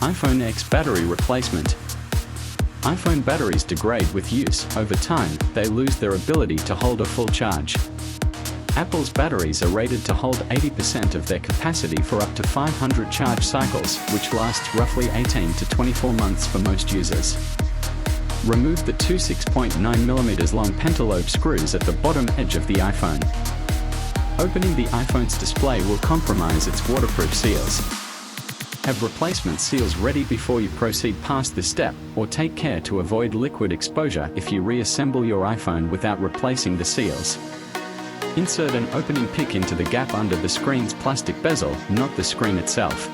iPhone X battery replacement. iPhone batteries degrade with use. Over time, they lose their ability to hold a full charge. Apple's batteries are rated to hold 80% of their capacity for up to 500 charge cycles, which lasts roughly 18 to 24 months for most users. Remove the two 6.9mm long pentalobe screws at the bottom edge of the iPhone. Opening the iPhone's display will compromise its waterproof seals. Have replacement seals ready before you proceed past this step, or take care to avoid liquid exposure if you reassemble your iPhone without replacing the seals. Insert an opening pick into the gap under the screen's plastic bezel, not the screen itself.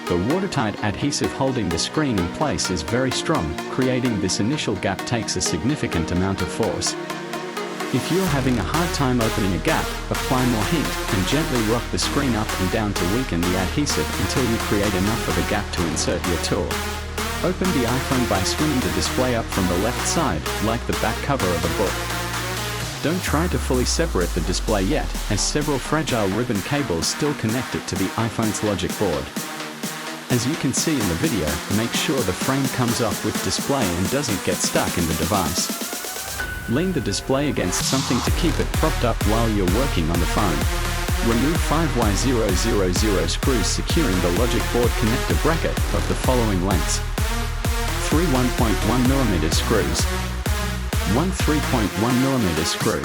The watertight adhesive holding the screen in place is very strong. Creating this initial gap takes a significant amount of force. If you're having a hard time opening a gap, apply more heat and gently rock the screen up and down to weaken the adhesive until you create enough of a gap to insert your tool. Open the iPhone by swinging the display up from the left side, like the back cover of a book. Don't try to fully separate the display yet, as several fragile ribbon cables still connect it to the iPhone's logic board. As you can see in the video, make sure the frame comes off with display and doesn't get stuck in the device. Lean the display against something to keep it propped up while you're working on the phone. Remove 5Y000 screws securing the logic board connector bracket of the following lengths. 3 1.1mm screws, 1 3.1mm screw,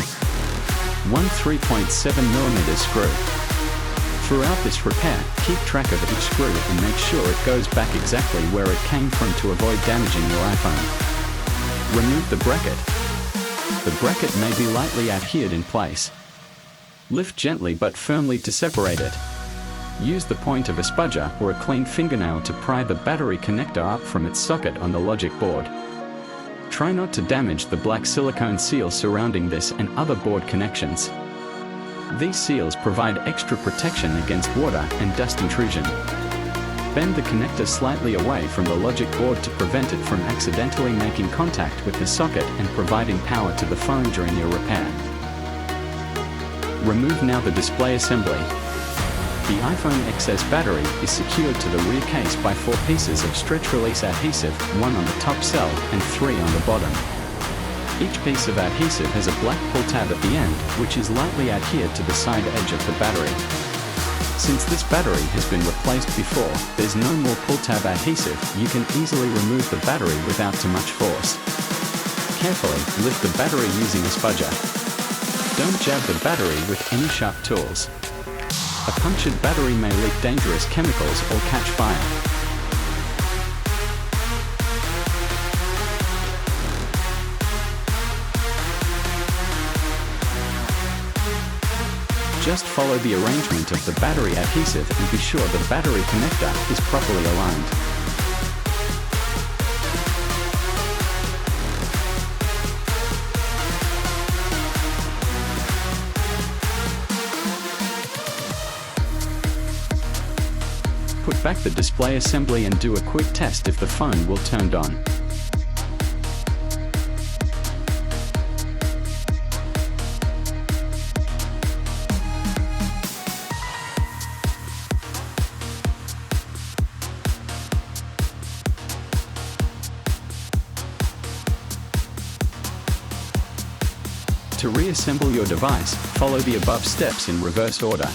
1 3.7mm screw. Throughout this repair, keep track of each screw and make sure it goes back exactly where it came from to avoid damaging your iPhone. Remove the bracket. The bracket may be lightly adhered in place. Lift gently but firmly to separate it. Use the point of a spudger or a clean fingernail to pry the battery connector up from its socket on the logic board. Try not to damage the black silicone seal surrounding this and other board connections. These seals provide extra protection against water and dust intrusion. Bend the connector slightly away from the logic board to prevent it from accidentally making contact with the socket and providing power to the phone during your repair. Remove now the display assembly. The iPhone XS battery is secured to the rear case by 4 pieces of stretch-release adhesive, 1 on the top cell and 3 on the bottom. Each piece of adhesive has a black pull tab at the end, which is lightly adhered to the side edge of the battery. Since this battery has been replaced before, there's no more pull tab adhesive. You can easily remove the battery without too much force. Carefully lift the battery using a spudger. Don't jab the battery with any sharp tools. A punctured battery may leak dangerous chemicals or catch fire. Just follow the arrangement of the battery adhesive and be sure the battery connector is properly aligned. Put back the display assembly and do a quick test if the phone will turn on. To reassemble your device, follow the above steps in reverse order.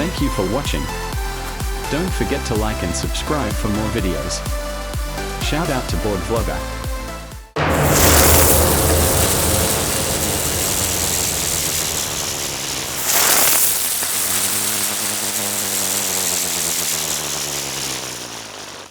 Thank you for watching. Don't forget to like and subscribe for more videos. Shout out to Board Vlogger.